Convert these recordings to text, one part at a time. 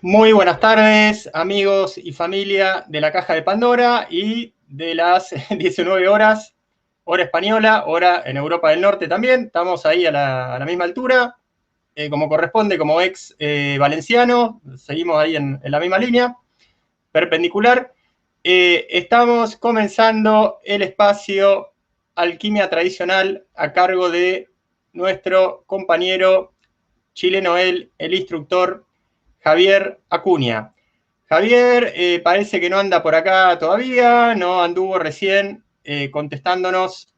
Muy buenas tardes, amigos y familia de la Caja de Pandora y de las 19 horas, hora española, hora en Europa del Norte también. Estamos ahí a la misma altura, como corresponde, como ex valenciano. Seguimos ahí en la misma línea, perpendicular. Estamos comenzando el espacio Alquimia Tradicional a cargo de nuestro compañero chileno, el instructor Javier Acuña. Javier parece que no anda por acá todavía, no anduvo recién contestándonos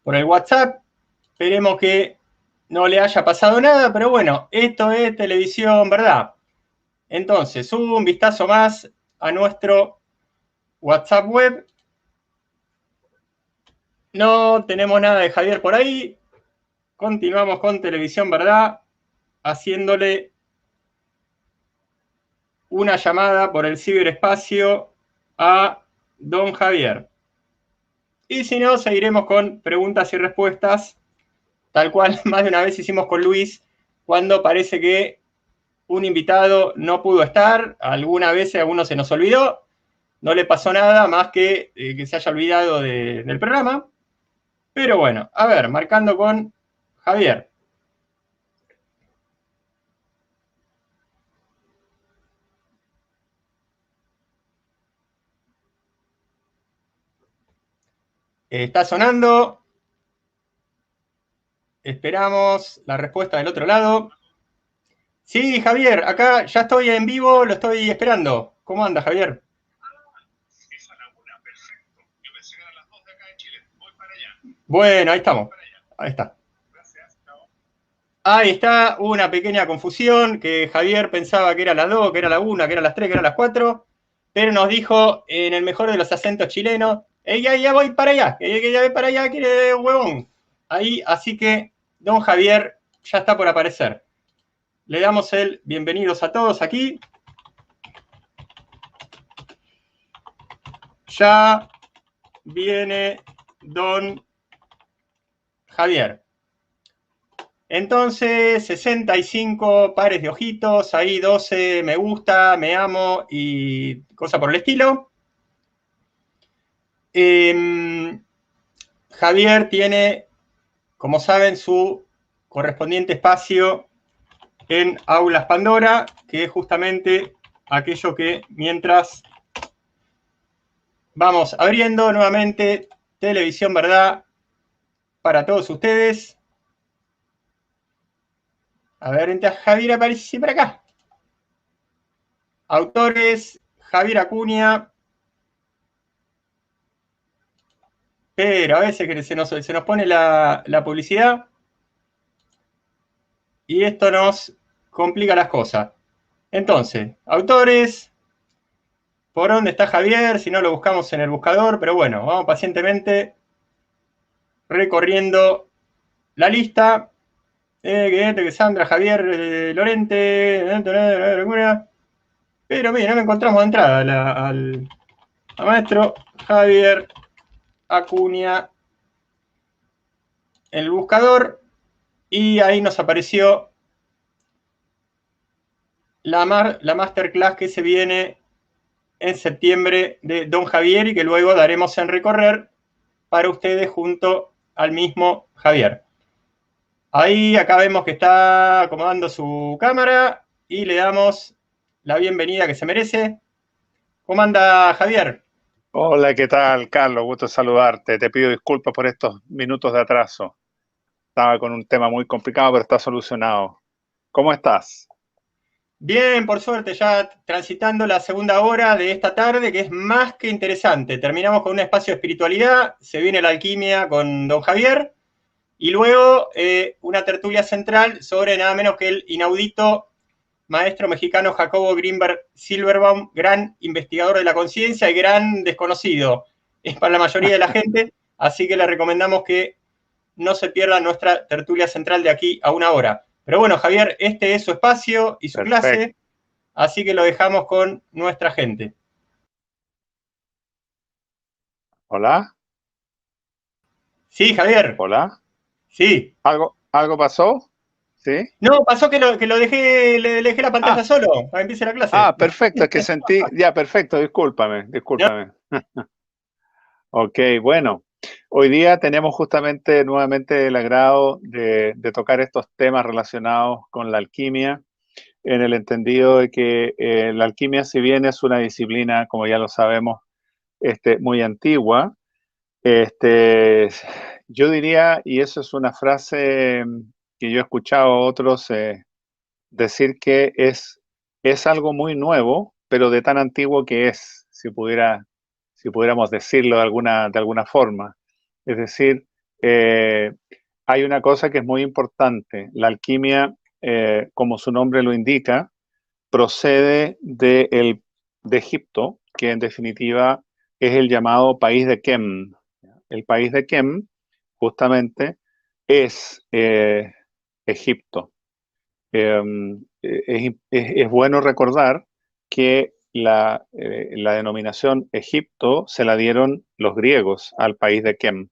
por el WhatsApp. Esperemos que no le haya pasado nada, pero bueno, esto es televisión, ¿verdad? Entonces, un vistazo más a nuestro WhatsApp web. No tenemos nada de Javier por ahí. Continuamos con televisión, ¿verdad? Haciéndole una llamada por el ciberespacio a don Javier. Y si no, seguiremos con preguntas y respuestas, tal cual más de una vez hicimos con Luis, cuando parece que un invitado no pudo estar, alguna vez a uno se nos olvidó, no le pasó nada más que se haya olvidado del programa. Pero bueno, a ver, marcando con Javier. Está sonando, esperamos la respuesta del otro lado. Sí, Javier, acá ya estoy en vivo, lo estoy esperando. ¿Cómo anda, Javier? Bueno, ahí estamos. Ahí está. Ahí está, una pequeña confusión, que Javier pensaba que era las 2, que era la 1, que era las 3, que era las 4, pero nos dijo en el mejor de los acentos chilenos, ya voy para allá, que ya voy para allá, que huevón. Ahí, así que don Javier ya está por aparecer. Le damos el bienvenidos a todos aquí. Ya viene don Javier. Entonces, 65 pares de ojitos, ahí 12 me gusta, me amo y cosa por el estilo. Javier tiene, como saben, su correspondiente espacio en Aulas Pandora, que es justamente aquello que mientras vamos abriendo nuevamente televisión, ¿verdad? Para todos ustedes. A ver, entra Javier, aparece por acá. Autores, Javier Acuña, pero a veces que se nos pone la publicidad y esto nos complica las cosas. Entonces, autores, ¿por dónde está Javier? Si no lo buscamos en el buscador, pero bueno, vamos pacientemente recorriendo la lista. Que Sandra, Javier, Lorente, pero mira, no me encontramos de entrada al maestro Javier Acuña en el buscador y ahí nos apareció la masterclass que se viene en septiembre de don Javier y que luego daremos en recorrer para ustedes junto al mismo Javier. Ahí acá vemos que está acomodando su cámara y le damos la bienvenida que se merece. ¿Cómo anda, Javier? Hola, ¿qué tal, Carlos? Gusto saludarte. Te pido disculpas por estos minutos de atraso. Estaba con un tema muy complicado, pero está solucionado. ¿Cómo estás? Bien, por suerte, ya transitando la segunda hora de esta tarde, que es más que interesante. Terminamos con un espacio de espiritualidad, se viene la alquimia con don Javier, y luego una tertulia central sobre nada menos que el inaudito maestro mexicano Jacobo Greenberg Silverbaum, gran investigador de la conciencia y gran desconocido es para la mayoría de la gente, así que le recomendamos que no se pierda nuestra tertulia central de aquí a una hora. Pero bueno, Javier, este es su espacio y su Perfecto. clase, así que lo dejamos con nuestra gente. Hola, Sí, Javier, hola. sí. ¿Algo pasó? ¿Sí? No, pasó que lo dejé, le dejé la pantalla Ah, solo, para que empiece la clase. perfecto, es que sentí, ya, perfecto, discúlpame, No, discúlpame. Ok, bueno, hoy día tenemos justamente nuevamente el agrado de tocar estos temas relacionados con la alquimia, en el entendido de que la alquimia, si bien es una disciplina, como ya lo sabemos, muy antigua, este, yo diría, y eso es una frase que yo he escuchado a otros decir que es algo muy nuevo, pero de tan antiguo que es, si pudiéramos decirlo de alguna forma. Es decir, eh, hay una cosa que es muy importante. La alquimia, como su nombre lo indica, procede de Egipto, que en definitiva es el llamado país de Kem. El país de Kem, justamente, es Egipto. Es bueno recordar que la denominación Egipto se la dieron los griegos al país de Kem,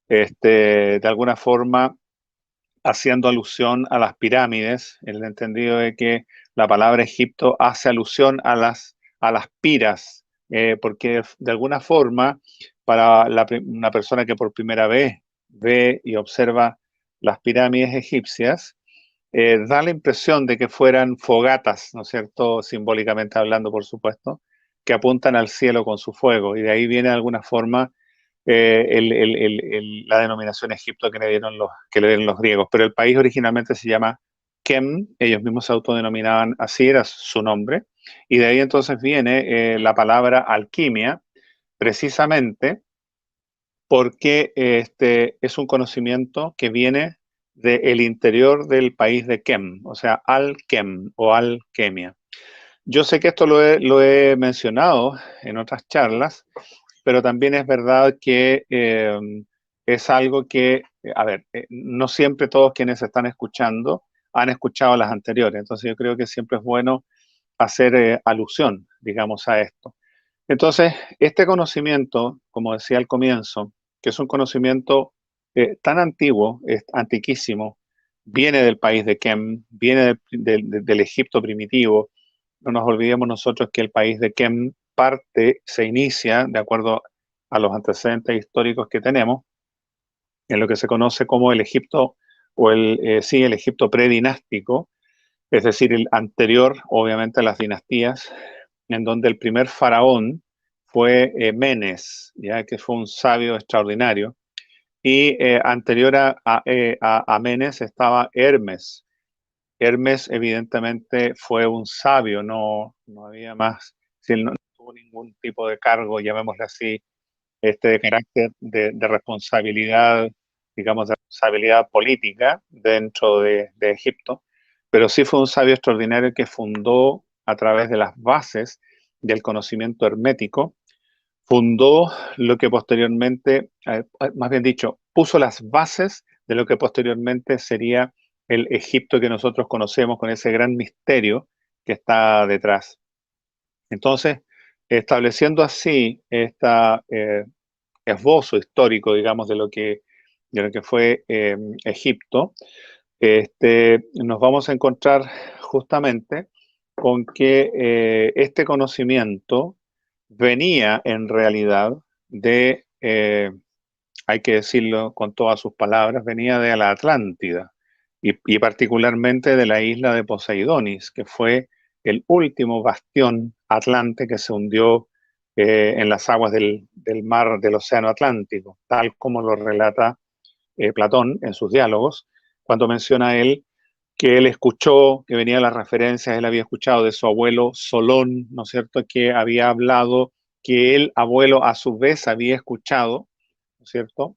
de alguna forma haciendo alusión a las pirámides, en el entendido de que la palabra Egipto hace alusión a las piras, porque de alguna forma para una persona que por primera vez ve y observa las pirámides egipcias, da la impresión de que fueran fogatas, ¿no es cierto? Simbólicamente hablando, por supuesto, que apuntan al cielo con su fuego. Y de ahí viene de alguna forma la denominación Egipto que le dieron los griegos. Pero el país originalmente se llama Kem, ellos mismos se autodenominaban así, era su nombre. Y de ahí entonces viene la palabra alquimia, precisamente porque es un conocimiento que viene del interior del país de Kem, o sea, al-Kem o alquimia. Yo sé que esto lo he mencionado en otras charlas, pero también es verdad que es algo que, a ver, no siempre todos quienes están escuchando han escuchado las anteriores, entonces yo creo que siempre es bueno hacer alusión, digamos, a esto. Entonces, este conocimiento, como decía al comienzo, que es un conocimiento tan antiguo, es antiquísimo, viene del país de Kem, viene del Egipto primitivo. No nos olvidemos nosotros que el país de Kem se inicia, de acuerdo a los antecedentes históricos que tenemos, en lo que se conoce como el Egipto, el Egipto predinástico, es decir, el anterior, obviamente, a las dinastías, en donde el primer faraón fue Menes, ya que fue un sabio extraordinario. Y anterior a Menes estaba Hermes. Hermes, evidentemente, fue un sabio, no había más, si él no tuvo ningún tipo de cargo, llamémosle así, de carácter de responsabilidad, digamos, de responsabilidad política dentro de Egipto, pero sí fue un sabio extraordinario que fundó a través de las bases del conocimiento hermético, fundó lo que posteriormente, más bien dicho, puso las bases de lo que posteriormente sería el Egipto que nosotros conocemos con ese gran misterio que está detrás. Entonces, estableciendo así esta esbozo histórico, digamos, de lo que fue Egipto, nos vamos a encontrar justamente con que este conocimiento venía en realidad hay que decirlo con todas sus palabras, venía de la Atlántida y particularmente de la isla de Poseidonis, que fue el último bastión atlante que se hundió en las aguas del mar del Océano Atlántico, tal como lo relata Platón en sus diálogos, cuando menciona él que él escuchó, que venía las referencias, él había escuchado de su abuelo Solón, ¿no es cierto?, que había hablado, que el abuelo a su vez había escuchado, ¿no es cierto?,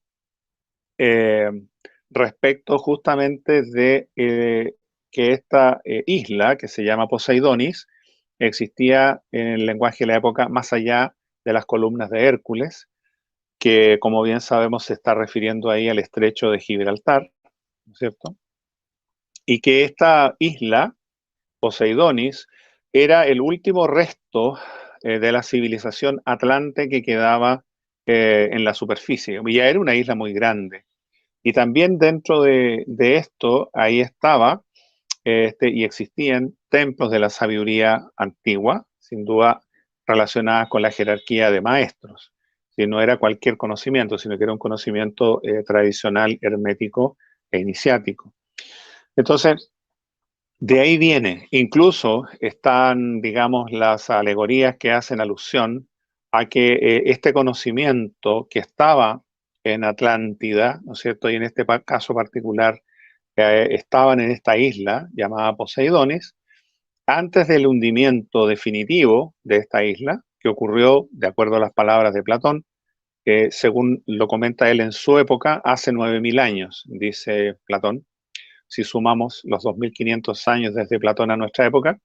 eh, respecto justamente de que esta isla, que se llama Poseidonis, existía en el lenguaje de la época más allá de las columnas de Hércules, que como bien sabemos se está refiriendo ahí al estrecho de Gibraltar, ¿no es cierto? Y que esta isla, Poseidonis, era el último resto de la civilización atlante que quedaba en la superficie. Y ya era una isla muy grande. Y también dentro de esto, ahí estaba y existían templos de la sabiduría antigua, sin duda relacionadas con la jerarquía de maestros. Si no era cualquier conocimiento, sino que era un conocimiento tradicional, hermético e iniciático. Entonces, de ahí viene, incluso están, digamos, las alegorías que hacen alusión a que este conocimiento que estaba en Atlántida, ¿no es cierto? Y en este caso particular, estaban en esta isla llamada Poseidonis, antes del hundimiento definitivo de esta isla, que ocurrió, de acuerdo a las palabras de Platón, según lo comenta él en su época, hace 9.000 años, dice Platón. Si sumamos los 2.500 años desde Platón a nuestra época,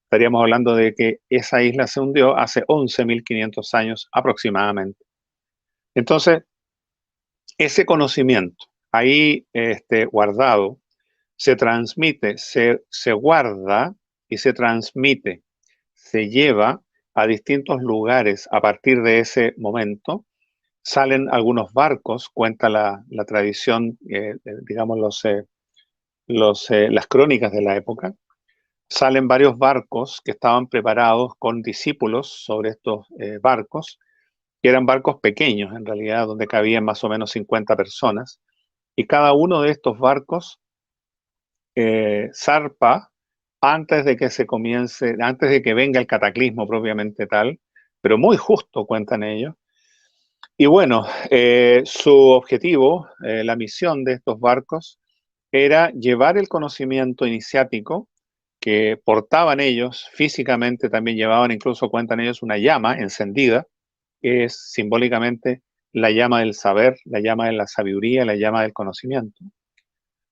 estaríamos hablando de que esa isla se hundió hace 11.500 años aproximadamente. Entonces, ese conocimiento ahí guardado se transmite, se guarda y se transmite, se lleva a distintos lugares a partir de ese momento. Salen algunos barcos, cuenta la tradición, digamos, las crónicas de la época. Salen varios barcos que estaban preparados con discípulos sobre estos barcos, que eran barcos pequeños en realidad, donde cabían más o menos 50 personas. Y cada uno de estos barcos zarpa antes de que se comience, antes de que venga el cataclismo propiamente tal, pero muy justo, cuentan ellos. Y bueno, su objetivo, la misión de estos barcos, era llevar el conocimiento iniciático que portaban ellos, físicamente también llevaban, incluso cuentan ellos, una llama encendida, que es simbólicamente la llama del saber, la llama de la sabiduría, la llama del conocimiento.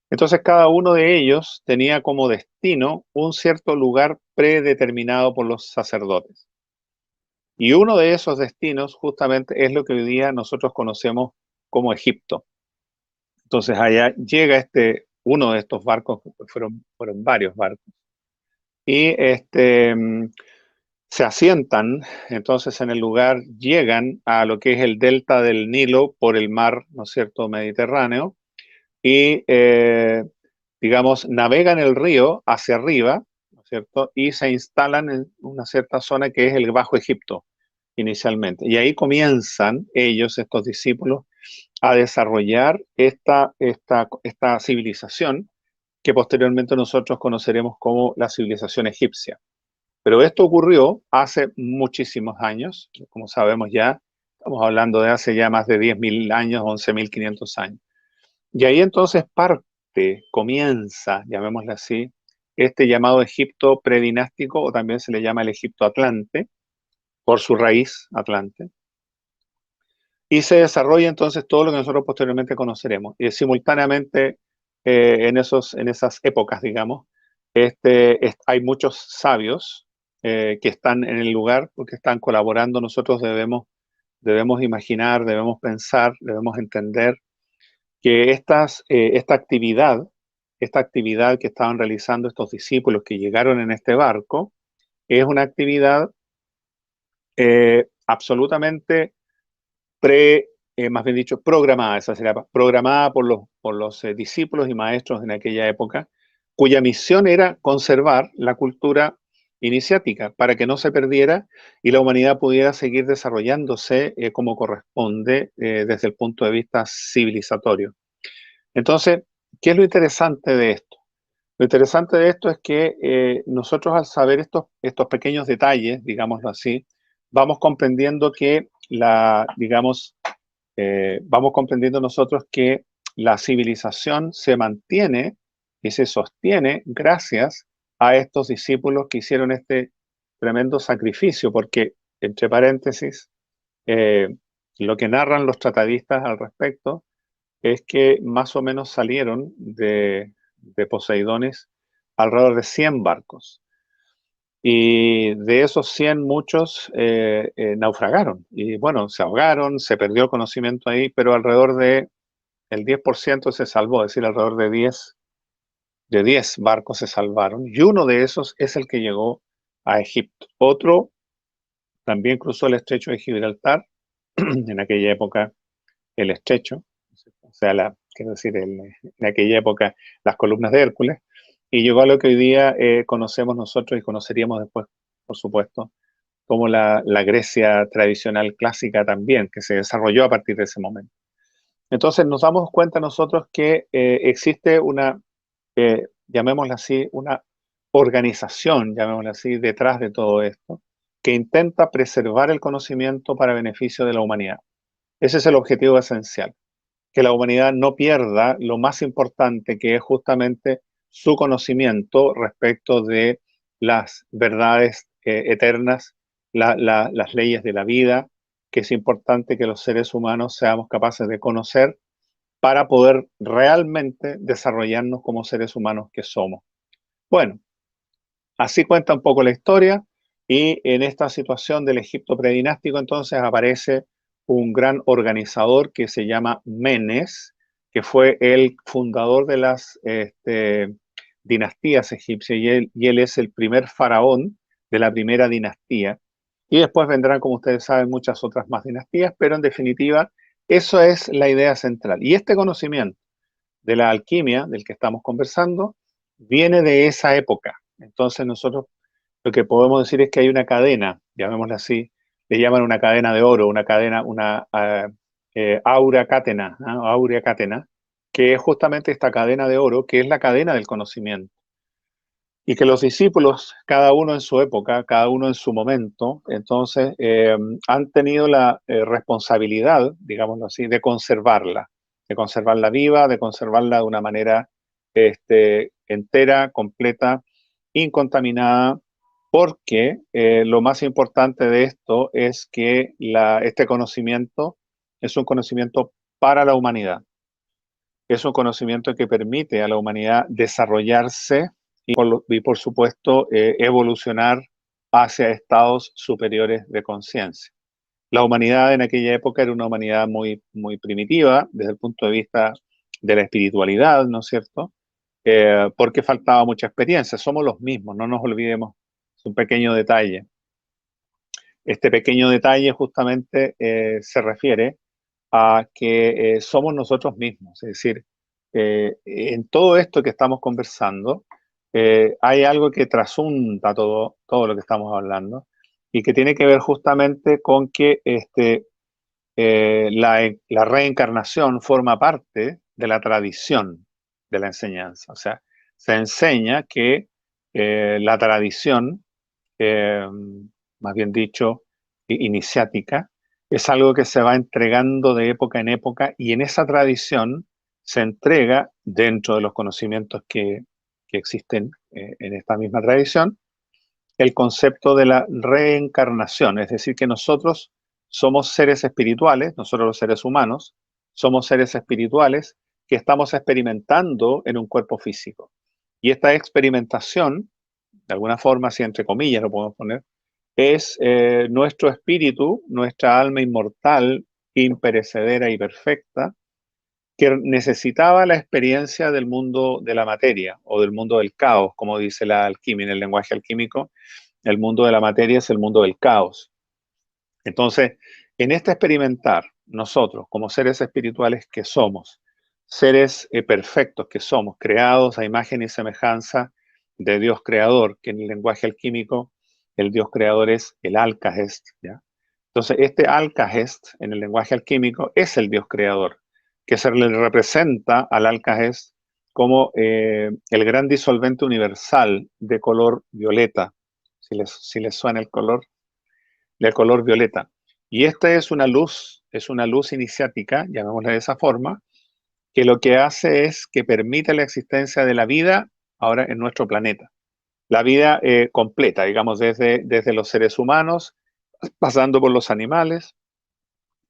Entonces cada uno de ellos tenía como destino un cierto lugar predeterminado por los sacerdotes. Y uno de esos destinos justamente es lo que hoy día nosotros conocemos como Egipto. Entonces allá llega uno de estos barcos, fueron varios barcos, y se asientan entonces en el lugar, llegan a lo que es el delta del Nilo por el mar, ¿no es cierto?, Mediterráneo, y digamos, navegan el río hacia arriba, ¿no es cierto?, y se instalan en una cierta zona que es el Bajo Egipto inicialmente. Y ahí comienzan ellos, estos discípulos, a desarrollar esta civilización que posteriormente nosotros conoceremos como la civilización egipcia. Pero esto ocurrió hace muchísimos años, como sabemos ya, estamos hablando de hace ya más de 10.000 años, 11.500 años. Y ahí entonces comienza, llamémosle así, este llamado Egipto predinástico, o también se le llama el Egipto Atlante, por su raíz Atlante. Y se desarrolla entonces todo lo que nosotros posteriormente conoceremos. Y simultáneamente, en esas épocas, digamos, hay muchos sabios que están en el lugar porque están colaborando. Nosotros debemos imaginar, debemos pensar, debemos entender que esta actividad que estaban realizando estos discípulos que llegaron en este barco, es una actividad absolutamente más bien dicho, programada, esa sería programada por los discípulos y maestros en aquella época, cuya misión era conservar la cultura iniciática para que no se perdiera y la humanidad pudiera seguir desarrollándose como corresponde desde el punto de vista civilizatorio. Entonces, ¿qué es lo interesante de esto? Lo interesante de esto es que nosotros al saber estos pequeños detalles, digámoslo así, vamos comprendiendo que vamos comprendiendo nosotros que la civilización se mantiene y se sostiene gracias a estos discípulos que hicieron este tremendo sacrificio, porque, entre paréntesis, lo que narran los tratadistas al respecto es que más o menos salieron de Poseidones alrededor de 100 barcos. Y de esos 100, muchos naufragaron. Y bueno, se ahogaron, se perdió conocimiento ahí, pero alrededor de el 10% se salvó, es decir, alrededor de 10 barcos se salvaron. Y uno de esos es el que llegó a Egipto. Otro también cruzó el estrecho de Gibraltar, en aquella época el estrecho, o sea, quiero decir, en aquella época las columnas de Hércules, y llegó a lo que hoy día conocemos nosotros y conoceríamos después, por supuesto, como la Grecia tradicional clásica también, que se desarrolló a partir de ese momento. Entonces nos damos cuenta nosotros que existe una, llamémosla así, una organización, llamémosla así, detrás de todo esto, que intenta preservar el conocimiento para beneficio de la humanidad. Ese es el objetivo esencial, que la humanidad no pierda lo más importante, que es justamente su conocimiento respecto de las verdades eternas, las leyes de la vida, que es importante que los seres humanos seamos capaces de conocer para poder realmente desarrollarnos como seres humanos que somos. Bueno, así cuenta un poco la historia y en esta situación del Egipto predinástico entonces aparece un gran organizador que se llama Menes, que fue el fundador de las dinastías egipcias y él es el primer faraón de la primera dinastía. Y después vendrán, como ustedes saben, muchas otras más dinastías, pero en definitiva, eso es la idea central. Y este conocimiento de la alquimia del que estamos conversando viene de esa época. Entonces nosotros lo que podemos decir es que hay una cadena, llamémosla así, le llaman una cadena de oro, una cadena, una aura catena, ¿no? Aurea catena, que es justamente esta cadena de oro, que es la cadena del conocimiento. Y que los discípulos, cada uno en su época, cada uno en su momento, entonces han tenido la responsabilidad, digámoslo así, de conservarla viva, de conservarla de una manera entera, completa, incontaminada, porque lo más importante de esto es que este conocimiento es un conocimiento para la humanidad. Es un conocimiento que permite a la humanidad desarrollarse y por supuesto, evolucionar hacia estados superiores de conciencia. La humanidad en aquella época era una humanidad muy, muy primitiva desde el punto de vista de la espiritualidad, ¿no es cierto? Porque faltaba mucha experiencia. Somos los mismos, no nos olvidemos. Es un pequeño detalle. Este pequeño detalle justamente se refiere a que somos nosotros mismos. Es decir, en todo esto que estamos conversando, hay algo que trasunta todo lo que estamos hablando y que tiene que ver justamente con que la reencarnación forma parte de la tradición de la enseñanza. O sea, se enseña que la tradición, eh, más bien dicho, iniciática, es algo que se va entregando de época en época y en esa tradición se entrega dentro de los conocimientos que existen en esta misma tradición el concepto de la reencarnación, es decir, que nosotros somos seres espirituales, nosotros los seres humanos, somos seres espirituales que estamos experimentando en un cuerpo físico. Y esta experimentación, de alguna forma, si entre comillas lo podemos poner, es nuestro espíritu, nuestra alma inmortal, imperecedera y perfecta, que necesitaba la experiencia del mundo de la materia o del mundo del caos, como dice la alquimia en el lenguaje alquímico. El mundo de la materia es el mundo del caos. Entonces, en este experimentar, nosotros, como seres espirituales que somos, seres perfectos que somos, creados a imagen y semejanza de Dios creador, que en el lenguaje alquímico el Dios creador es el Alcahest, ¿ya? Entonces, este Alcahest en el lenguaje alquímico es el Dios creador, que se le representa al Alcahest como el gran disolvente universal de color violeta, si les suena el color, de color violeta. Y esta es una luz iniciática, llamémosla de esa forma, que lo que hace es que permite la existencia de la vida ahora en nuestro planeta. La vida completa, digamos, desde los seres humanos, pasando por los animales,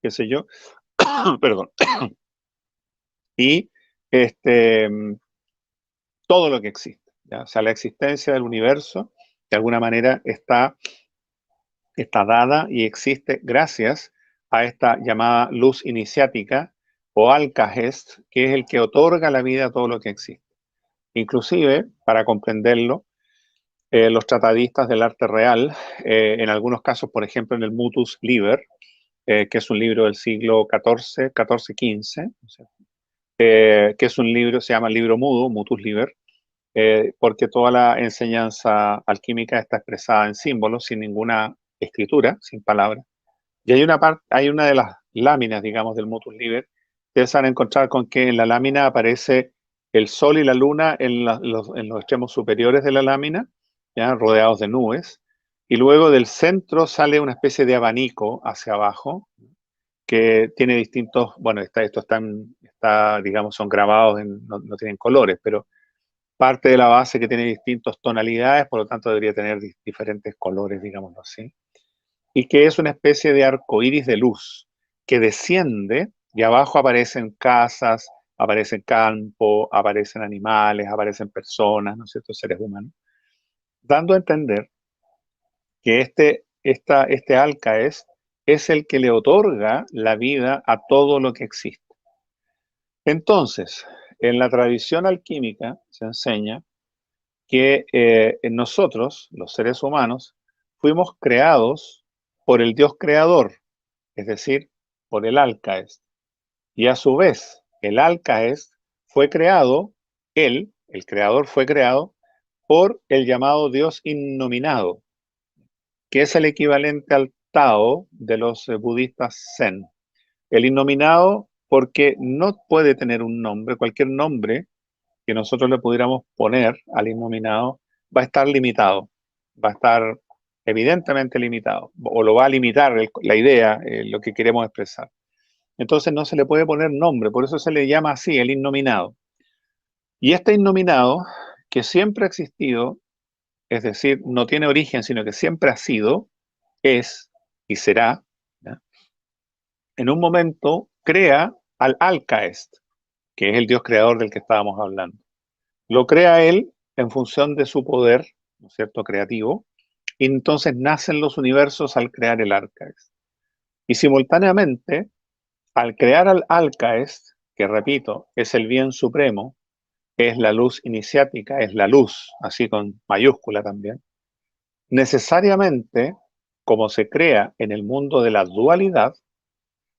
qué sé yo, perdón, y este, todo lo que existe. ¿Ya? O sea, la existencia del universo, de alguna manera, está dada y existe gracias a esta llamada luz iniciática o Alcahest, que es el que otorga la vida a todo lo que existe. Inclusive, para comprenderlo, los tratadistas del arte real, en algunos casos, por ejemplo, en el Mutus Liber, que es un libro del siglo XIV, XIV-XV, que es un libro, se llama libro mudo, Mutus Liber, porque toda la enseñanza alquímica está expresada en símbolos, sin ninguna escritura, sin palabras. Y hay una de las láminas, digamos, del Motus Liber, ustedes van a encontrar con que en la lámina aparece el sol y la luna en los extremos superiores de la lámina, ya rodeados de nubes, y luego del centro sale una especie de abanico hacia abajo, que tiene distintos, bueno, digamos, son grabados, no tienen colores, pero parte de la base que tiene distintas tonalidades, por lo tanto debería tener diferentes colores, digámoslo así, y que es una especie de arco iris de luz que desciende y abajo aparecen casas, aparecen campo, aparecen animales, aparecen personas, ¿no es cierto?, seres humanos, dando a entender que este alcaes es el que le otorga la vida a todo lo que existe. Entonces, en la tradición alquímica se enseña que en nosotros, los seres humanos, fuimos creados por el Dios creador, es decir, por el Alcaest. Y a su vez, el Alcaest fue creado, el creador fue creado por el llamado Dios innominado, que es el equivalente al Tao de los budistas Zen. El innominado porque no puede tener un nombre, cualquier nombre que nosotros le pudiéramos poner al innominado va a estar limitado, va a estar evidentemente limitado, o lo va a limitar la idea, lo que queremos expresar. Entonces no se le puede poner nombre, por eso se le llama así, el innominado. Y este innominado, que siempre ha existido, es decir, no tiene origen, sino que siempre ha sido, es y será, ¿ya?, en un momento crea al Alcaest, que es el Dios creador del que estábamos hablando. Lo crea él en función de su poder, ¿no es cierto?, creativo, y entonces nacen los universos al crear el Alcaest. Y simultáneamente, al crear al Alcaest, que repito, es el bien supremo, es la luz iniciática, es la luz, así con mayúscula también, necesariamente, como se crea en el mundo de la dualidad,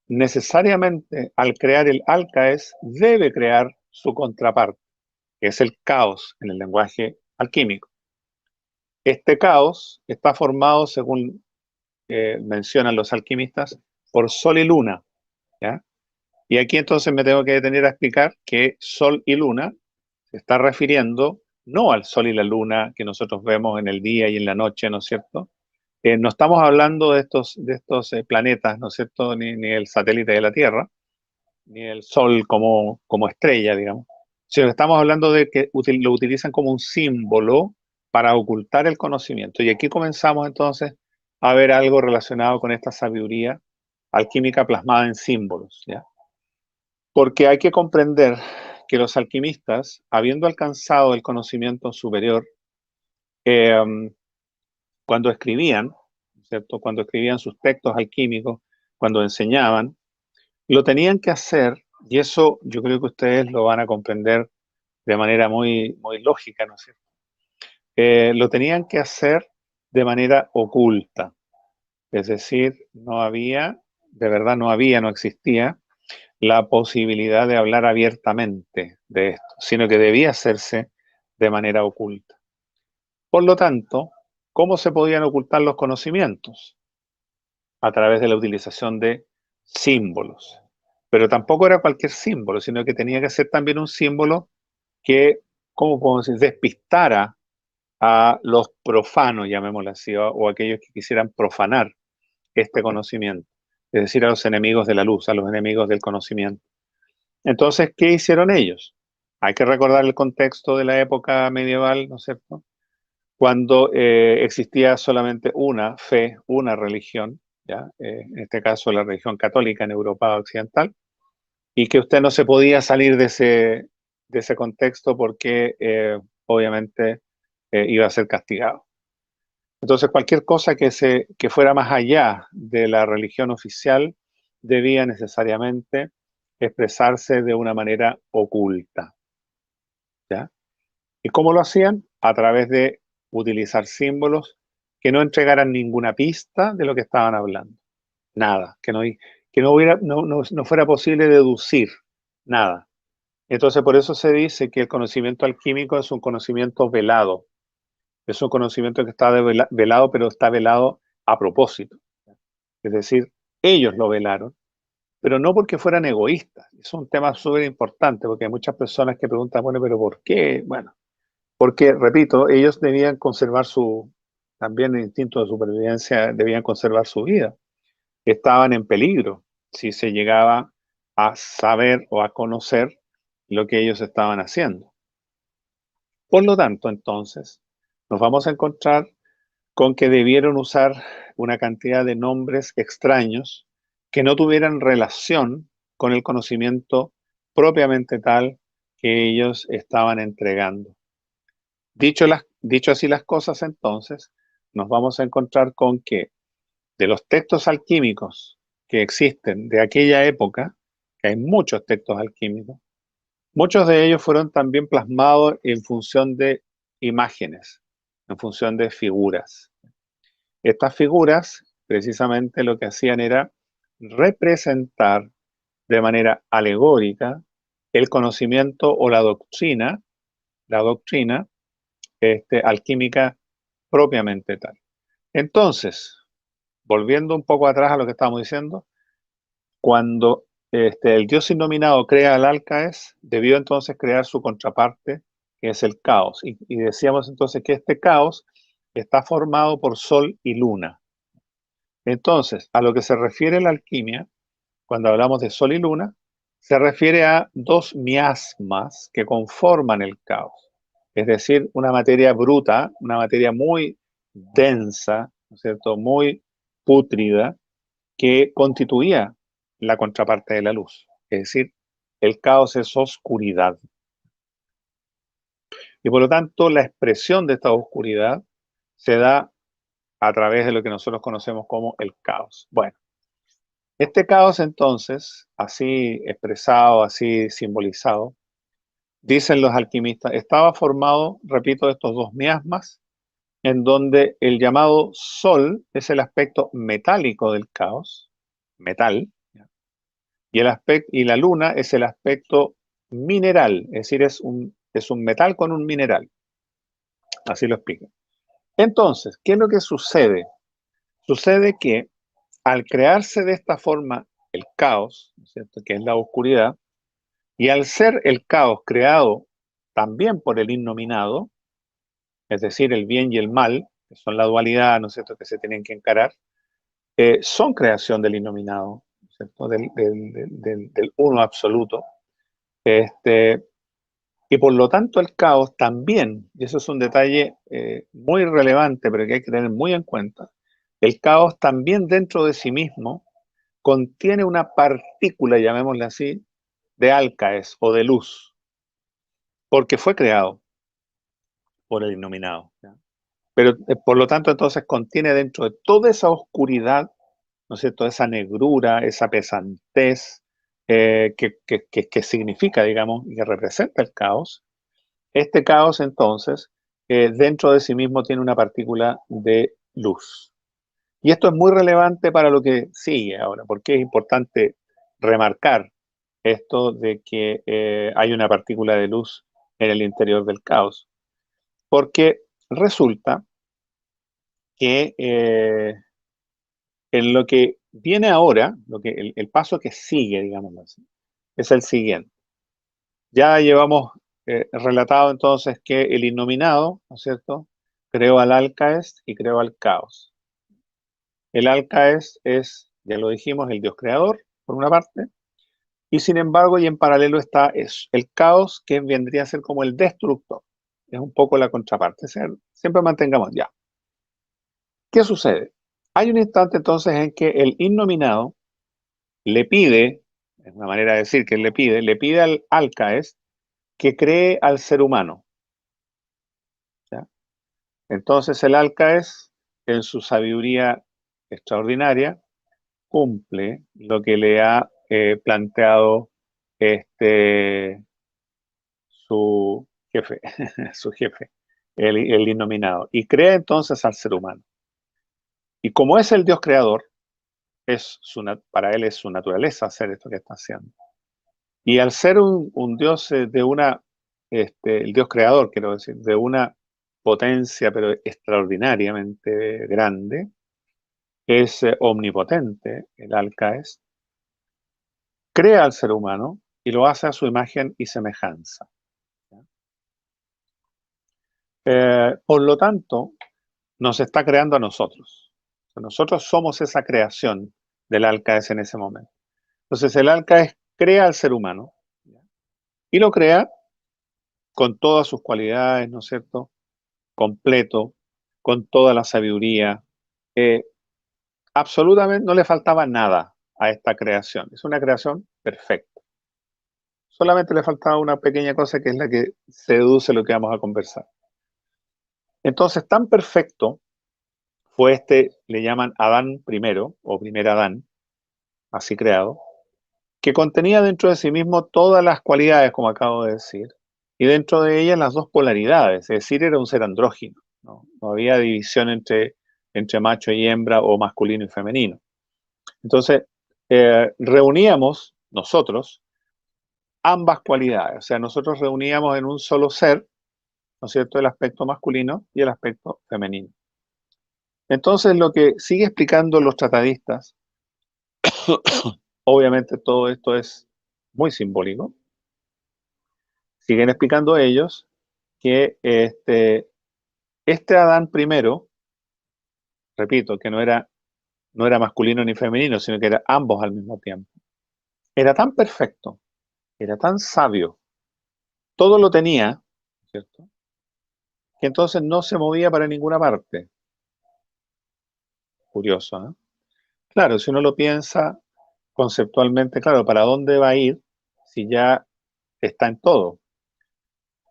necesariamente al crear el Alcaest debe crear su contraparte, que es el caos en el lenguaje alquímico. Este caos está formado, según mencionan los alquimistas, por sol y luna, ¿ya? Y aquí entonces me tengo que detener a explicar que sol y luna se está refiriendo no al sol y la luna que nosotros vemos en el día y en la noche, ¿no es cierto? No estamos hablando de estos planetas, ¿no es cierto? Ni el satélite de la Tierra, ni el sol como estrella, digamos, sino que estamos hablando de que lo utilizan como un símbolo para ocultar el conocimiento. Y aquí comenzamos entonces a ver algo relacionado con esta sabiduría alquímica plasmada en símbolos, ¿ya? Porque hay que comprender que los alquimistas, habiendo alcanzado el conocimiento superior, eh, cuando escribían, ¿cierto?, cuando escribían sus textos alquímicos, cuando enseñaban, lo tenían que hacer, y eso yo creo que ustedes lo van a comprender de manera muy, muy lógica, ¿no es cierto? Lo tenían que hacer de manera oculta, es decir, de verdad no existía la posibilidad de hablar abiertamente de esto, sino que debía hacerse de manera oculta. Por lo tanto, ¿cómo se podían ocultar los conocimientos? A través de la utilización de símbolos. Pero tampoco era cualquier símbolo, sino que tenía que ser también un símbolo que, ¿cómo podemos decir?, despistara a los profanos, llamémoslo así, o aquellos que quisieran profanar este conocimiento, es decir, a los enemigos de la luz, a los enemigos del conocimiento. Entonces, ¿qué hicieron ellos? Hay que recordar el contexto de la época medieval, ¿no es cierto?, cuando existía solamente una fe, una religión, ¿ya? En este caso la religión católica en Europa Occidental, y que usted no se podía salir de ese contexto porque obviamente iba a ser castigado. Entonces cualquier cosa que fuera más allá de la religión oficial debía necesariamente expresarse de una manera oculta, ¿ya? ¿Y cómo lo hacían? A través de utilizar símbolos que no entregaran ninguna pista de lo que estaban hablando. Nada, que no fuera posible deducir nada. Entonces, por eso se dice que el conocimiento alquímico es un conocimiento velado. Es un conocimiento que está velado, pero está velado a propósito. Es decir, ellos lo velaron, pero no porque fueran egoístas. Es un tema súper importante porque hay muchas personas que preguntan, bueno, pero ¿por qué? Bueno, porque, repito, ellos debían conservar también el instinto de supervivencia, debían conservar su vida. Estaban en peligro si se llegaba a saber o a conocer lo que ellos estaban haciendo. Por lo tanto, entonces, nos vamos a encontrar con que debieron usar una cantidad de nombres extraños que no tuvieran relación con el conocimiento propiamente tal que ellos estaban entregando. Dicho así las cosas, entonces, nos vamos a encontrar con que de los textos alquímicos que existen de aquella época, que hay muchos textos alquímicos, muchos de ellos fueron también plasmados en función de imágenes, en función de figuras. Estas figuras, precisamente lo que hacían era representar de manera alegórica el conocimiento o la doctrina alquímica propiamente tal. Entonces, volviendo un poco atrás a lo que estábamos diciendo, cuando el dios innominado crea al Alcaes, debió entonces crear su contraparte, que es el caos. Y decíamos entonces que este caos está formado por sol y luna. Entonces, a lo que se refiere la alquimia, cuando hablamos de sol y luna, se refiere a dos miasmas que conforman el caos. Es decir, una materia bruta, una materia muy densa, ¿no es cierto?, muy pútrida, que constituía la contraparte de la luz. Es decir, el caos es oscuridad. Y por lo tanto, la expresión de esta oscuridad se da a través de lo que nosotros conocemos como el caos. Bueno, este caos entonces, así expresado, así simbolizado, dicen los alquimistas, estaba formado, repito, de estos dos miasmas, en donde el llamado sol es el aspecto metálico del caos, metal, y la luna es el aspecto mineral, es decir, es un metal con un mineral. Así lo explico. Entonces, ¿qué es lo que sucede? Sucede que al crearse de esta forma el caos, ¿no es cierto?, que es la oscuridad, y al ser el caos creado también por el innominado, es decir, el bien y el mal, que son la dualidad, ¿no es cierto?, que se tienen que encarar, son creación del innominado, ¿no es cierto?, del uno absoluto. Y por lo tanto el caos también, y eso es un detalle muy relevante, pero que hay que tener muy en cuenta, el caos también dentro de sí mismo contiene una partícula, llamémosle así, de álcaes o de luz, porque fue creado por el innominado, ¿ya? Pero por lo tanto entonces contiene dentro de toda esa oscuridad, ¿no es cierto?, esa negrura, esa pesantez que significa, digamos, y que representa el caos. Este caos entonces dentro de sí mismo tiene una partícula de luz. Y esto es muy relevante para lo que sigue ahora, porque es importante remarcar esto de que hay una partícula de luz en el interior del caos. Porque resulta que en lo que viene ahora, el paso que sigue, digamos así, es el siguiente. Ya llevamos relatado entonces que el innominado, ¿no es cierto?, creó al Alcaes y creó al caos. El Alcaes es, ya lo dijimos, el dios creador, por una parte, y sin embargo, y en paralelo está el caos, que vendría a ser como el destructor. Es un poco la contraparte. Siempre mantengamos ya. ¿Qué sucede? Hay un instante entonces en que el innominado le pide, es una manera de decir que le pide al Alcaes que cree al ser humano, ¿ya? Entonces el Alcaes, en su sabiduría extraordinaria, cumple lo que le ha planteado este, su jefe, su jefe, el innominado, y crea entonces al ser humano. Y como es el Dios creador, para él es su naturaleza hacer esto que está haciendo. Y al ser un dios de una, el dios creador, quiero decir, de una potencia, pero extraordinariamente grande, es omnipotente, el Alcaes, crea al ser humano y lo hace a su imagen y semejanza. Por lo tanto, nos está creando a nosotros. O sea, nosotros somos esa creación del Alcaes en ese momento. Entonces, el Alcaes crea al ser humano y lo crea con todas sus cualidades, ¿no es cierto? Completo, con toda la sabiduría. Eh, Absolutamente no le faltaba nada a esta creación. Es una creación perfecta. Solamente le faltaba una pequeña cosa que es la que seduce lo que vamos a conversar. Entonces, tan perfecto fue le llaman Adán primero, o primer Adán, así creado, que contenía dentro de sí mismo todas las cualidades, como acabo de decir, y dentro de ellas las dos polaridades, es decir, era un ser andrógino, ¿no? No había división entre macho y hembra o masculino y femenino. Entonces, reuníamos nosotros ambas cualidades, o sea, nosotros reuníamos en un solo ser, ¿no es cierto?, el aspecto masculino y el aspecto femenino. Entonces, lo que sigue explicando los tratadistas, obviamente todo esto es muy simbólico, siguen explicando ellos que este Adán primero, repito, que no era masculino ni femenino, sino que era ambos al mismo tiempo, era tan perfecto, era tan sabio, todo lo tenía, ¿cierto?, que entonces no se movía para ninguna parte. Curioso, ¿no? Claro, si uno lo piensa conceptualmente, claro, ¿para dónde va a ir si ya está en todo?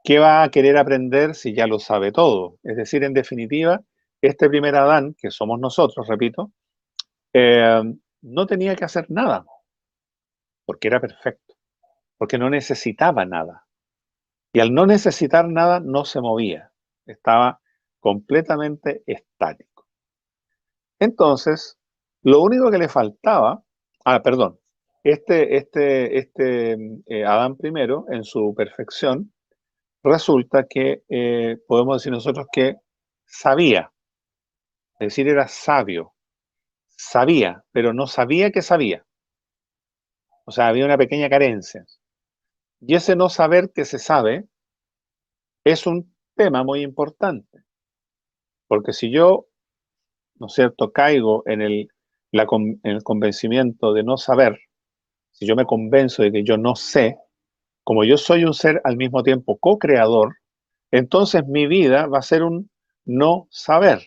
¿Qué va a querer aprender si ya lo sabe todo? Es decir, en definitiva, este primer Adán, que somos nosotros, repito, eh, no tenía que hacer nada, porque era perfecto, porque no necesitaba nada. Y al no necesitar nada, no se movía, estaba completamente estático. Entonces, lo único que le faltaba, perdón, Adán primero, en su perfección, resulta que podemos decir nosotros que sabía, es decir, era sabio, sabía, pero no sabía que sabía. O sea, había una pequeña carencia. Y ese no saber que se sabe es un tema muy importante, porque si yo, ¿no es cierto?, caigo en el convencimiento de no saber, si yo me convenzo de que yo no sé, como yo soy un ser al mismo tiempo co-creador, entonces mi vida va a ser un no saber.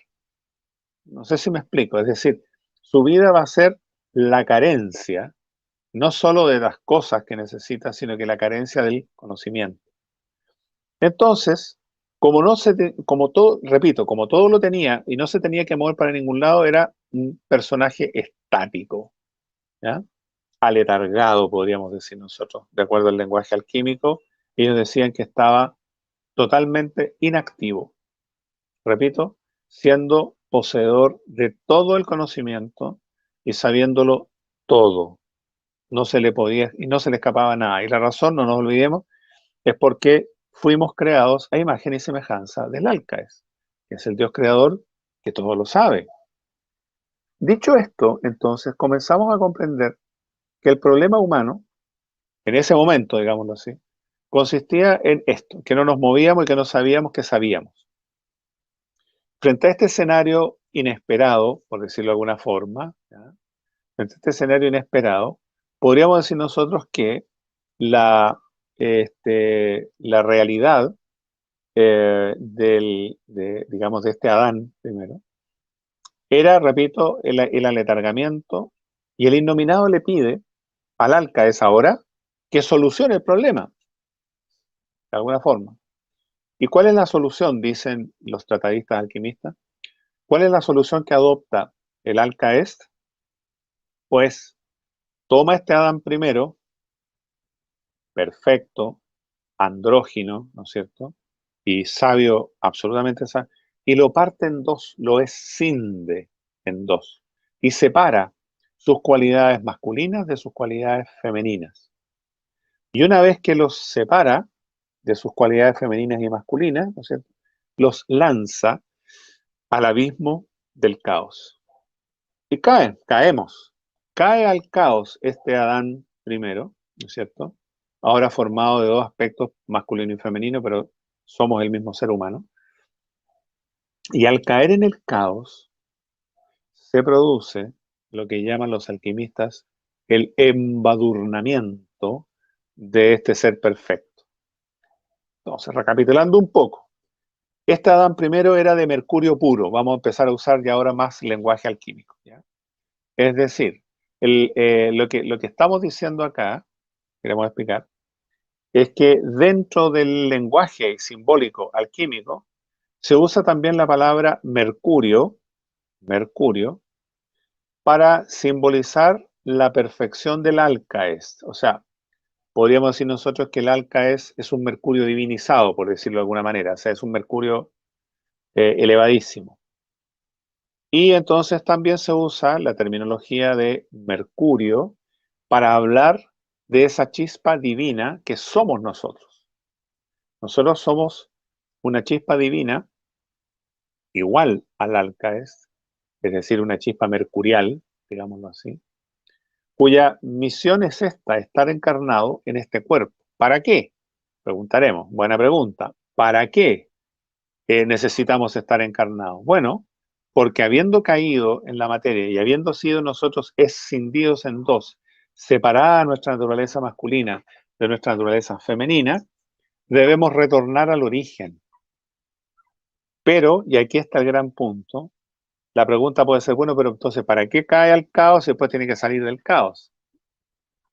No sé si me explico, es decir, su vida va a ser la carencia, no solo de las cosas que necesita, sino que la carencia del conocimiento. Entonces, como todo, repito, como todo lo tenía y no se tenía que mover para ningún lado, era un personaje estático, ¿ya? Aletargado, podríamos decir nosotros, de acuerdo al lenguaje alquímico. Ellos decían que estaba totalmente inactivo, repito, siendo poseedor de todo el conocimiento y sabiéndolo todo. No se le podía y no se le escapaba nada. Y la razón, no nos olvidemos, es porque fuimos creados a imagen y semejanza del Alcaes, que es el Dios creador que todo lo sabe. Dicho esto, entonces comenzamos a comprender que el problema humano, en ese momento, digámoslo así, consistía en esto, que no nos movíamos y que no sabíamos que sabíamos. Frente a este escenario inesperado, por decirlo de alguna forma, ¿ya?, frente a este escenario inesperado, podríamos decir nosotros que la, la realidad digamos, de este Adán primero, era, repito, el aletargamiento, y el innominado le pide al Alcaes ahora que solucione el problema, de alguna forma. ¿Y cuál es la solución? Dicen los tratadistas alquimistas. ¿Cuál es la solución que adopta el Alcaes? Pues toma este Adán primero, perfecto, andrógino, ¿no es cierto?, y sabio, absolutamente sabio, y lo parte en dos, lo escinde en dos, y separa sus cualidades masculinas de sus cualidades femeninas. Y una vez que los separa de sus cualidades femeninas y masculinas, ¿no es cierto?, los lanza al abismo del caos. Y caemos. Cae al caos este Adán primero, ¿no es cierto? Ahora formado de dos aspectos, masculino y femenino, pero somos el mismo ser humano. Y al caer en el caos, se produce lo que llaman los alquimistas el embadurnamiento de este ser perfecto. Entonces, recapitulando un poco, este Adán primero era de mercurio puro. Vamos a empezar a usar ya ahora más lenguaje alquímico, ¿ya? Es decir, lo que estamos diciendo acá, queremos explicar, es que dentro del lenguaje simbólico alquímico se usa también la palabra mercurio, para simbolizar la perfección del alcaes. O sea, podríamos decir nosotros que el alcaes es un mercurio divinizado, por decirlo de alguna manera. O sea, es un mercurio elevadísimo. Y entonces también se usa la terminología de mercurio para hablar de esa chispa divina que somos nosotros. Nosotros somos una chispa divina igual al alcaes, es decir, una chispa mercurial, digámoslo así, cuya misión es esta, estar encarnado en este cuerpo. ¿Para qué? Preguntaremos. Buena pregunta. ¿Para qué necesitamos estar encarnados? Bueno, porque habiendo caído en la materia y habiendo sido nosotros escindidos en dos, separada nuestra naturaleza masculina de nuestra naturaleza femenina, debemos retornar al origen. Pero, y aquí está el gran punto, la pregunta puede ser, bueno, pero entonces, ¿para qué cae al caos y después tiene que salir del caos?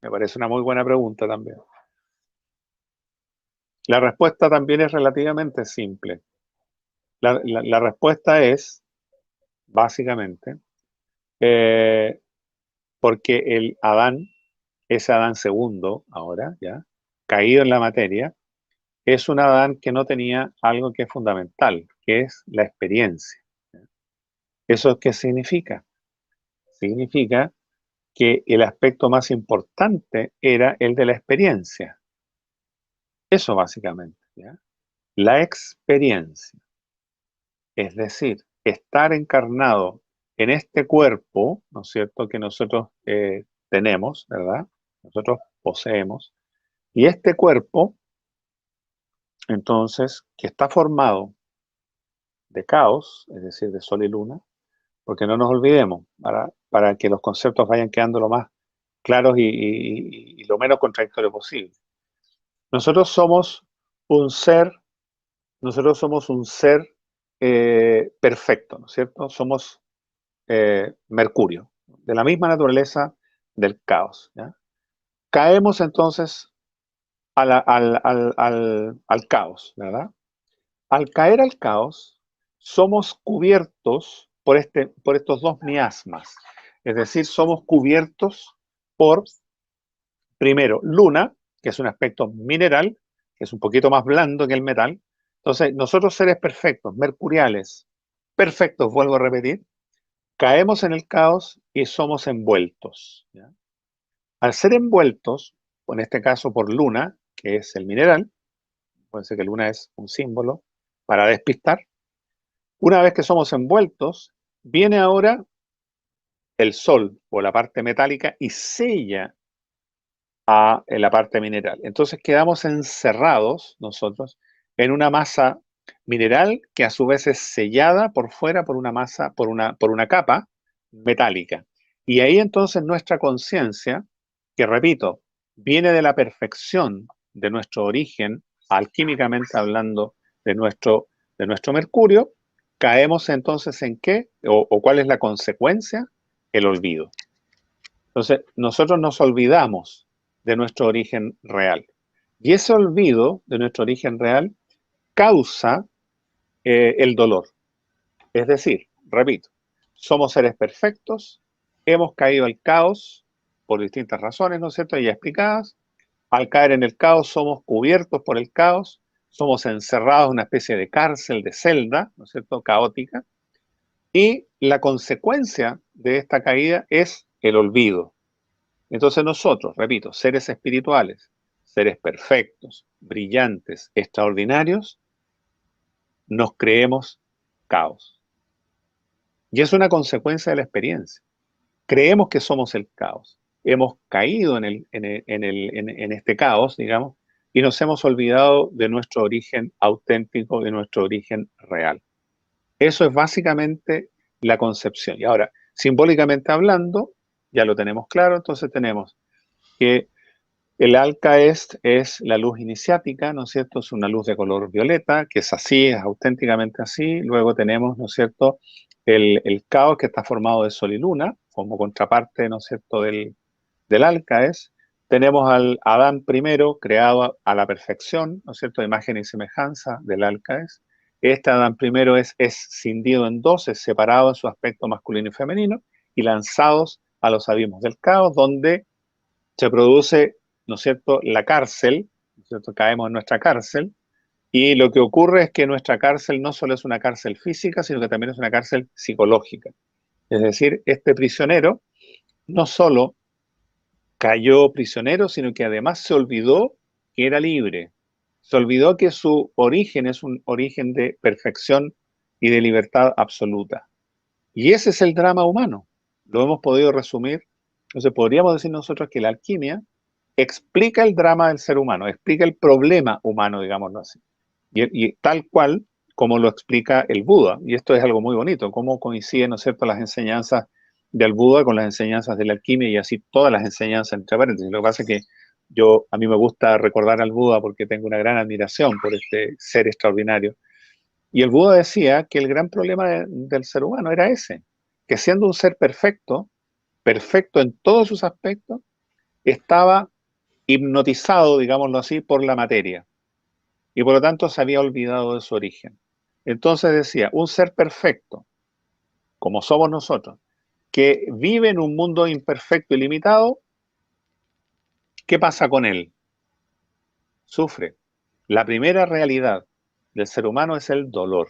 Me parece una muy buena pregunta también. La respuesta también es relativamente simple. La respuesta es, básicamente, porque el Adán, ese Adán segundo, ahora ya, caído en la materia, es un Adán que no tenía algo que es fundamental, que es la experiencia. ¿Eso qué significa? Significa que el aspecto más importante era el de la experiencia. Eso básicamente, ¿ya? La experiencia. Es decir, estar encarnado en este cuerpo, ¿no es cierto?, que nosotros tenemos, ¿verdad? Nosotros poseemos. Y este cuerpo, entonces, que está formado de caos, es decir, de sol y luna, porque no nos olvidemos, para que los conceptos vayan quedando lo más claros y lo menos contradictorio posible. Nosotros somos un ser, nosotros somos un ser perfecto, ¿no es cierto? Somos Mercurio, de la misma naturaleza del caos, ¿ya? Caemos entonces al caos, ¿verdad? Al caer al caos, somos cubiertos por estos dos miasmas. Es decir, somos cubiertos por, primero, luna, que es un aspecto mineral, que es un poquito más blando que el metal. Entonces, nosotros seres perfectos, mercuriales, perfectos, vuelvo a repetir, caemos en el caos y somos envueltos, ¿ya? Al ser envueltos, en este caso por luna, que es el mineral, puede ser que luna es un símbolo para despistar. Una vez que somos envueltos, viene ahora el sol o la parte metálica y sella en la parte mineral. Entonces quedamos encerrados nosotros en una masa mineral que a su vez es sellada por fuera por una masa, por una capa metálica. Y ahí entonces nuestra conciencia, que repito, viene de la perfección de nuestro origen, alquímicamente hablando de nuestro mercurio, caemos entonces en qué o cuál es la consecuencia, el olvido. Entonces, nosotros nos olvidamos de nuestro origen real. Y ese olvido de nuestro origen real causa el dolor. Es decir, repito, somos seres perfectos, hemos caído al caos por distintas razones, ¿no es cierto?, ya explicadas. Al caer en el caos somos cubiertos por el caos, somos encerrados en una especie de cárcel, de celda, ¿no es cierto?, caótica. Y la consecuencia de esta caída es el olvido. Entonces nosotros, repito, seres espirituales, seres perfectos, brillantes, extraordinarios, nos creemos caos. Y es una consecuencia de la experiencia. Creemos que somos el caos. Hemos caído en este caos, digamos, y nos hemos olvidado de nuestro origen auténtico, de nuestro origen real. Eso es básicamente la concepción. Y ahora, simbólicamente hablando, ya lo tenemos claro, entonces tenemos que el alcaest es la luz iniciática, ¿no es cierto? Es una luz de color violeta, que es así, es auténticamente así. Luego tenemos, ¿no es cierto?, el caos, que está formado de sol y luna, como contraparte, ¿no es cierto?, del alcaest. Tenemos al Adán primero, creado a la perfección, ¿no es cierto?, imagen y semejanza del alcaest. Este Adán primero es escindido en dos, es separado en su aspecto masculino y femenino, y lanzados a los abismos del caos, donde se produce, ¿no es cierto?, la cárcel, ¿no es cierto?, caemos en nuestra cárcel, y lo que ocurre es que nuestra cárcel no solo es una cárcel física, sino que también es una cárcel psicológica. Es decir, este prisionero no solo cayó prisionero, sino que además se olvidó que era libre. Se olvidó que su origen es un origen de perfección y de libertad absoluta. Y ese es el drama humano. Lo hemos podido resumir. Entonces podríamos decir nosotros que la alquimia explica el drama del ser humano, explica el problema humano, digámoslo así. Y tal cual como lo explica el Buda. Y esto es algo muy bonito, cómo coinciden, ¿no es cierto?, las enseñanzas del Buda con las enseñanzas de la alquimia y así todas las enseñanzas entre paréntesis. Lo que pasa es que a mí me gusta recordar al Buda porque tengo una gran admiración por este ser extraordinario. Y el Buda decía que el gran problema del ser humano era ese, que siendo un ser perfecto, perfecto en todos sus aspectos, estaba hipnotizado, digámoslo así, por la materia. Y por lo tanto se había olvidado de su origen. Entonces decía, un ser perfecto, como somos nosotros, que vive en un mundo imperfecto y limitado, ¿qué pasa con él? Sufre. La primera realidad del ser humano es el dolor,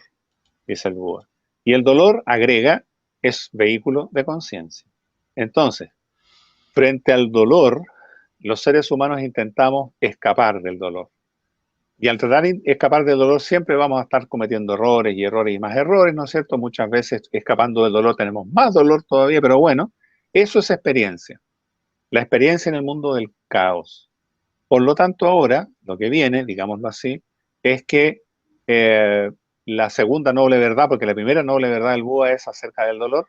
dice el Buda. Y el dolor, agrega, es vehículo de conciencia. Entonces, frente al dolor, los seres humanos intentamos escapar del dolor. Y al tratar de escapar del dolor siempre vamos a estar cometiendo errores y más errores, ¿no es cierto? Muchas veces escapando del dolor tenemos más dolor todavía, pero bueno, eso es experiencia. La experiencia en el mundo del caos. Por lo tanto, ahora, lo que viene, digámoslo así, es que la segunda noble verdad, porque la primera noble verdad del Buda es acerca del dolor,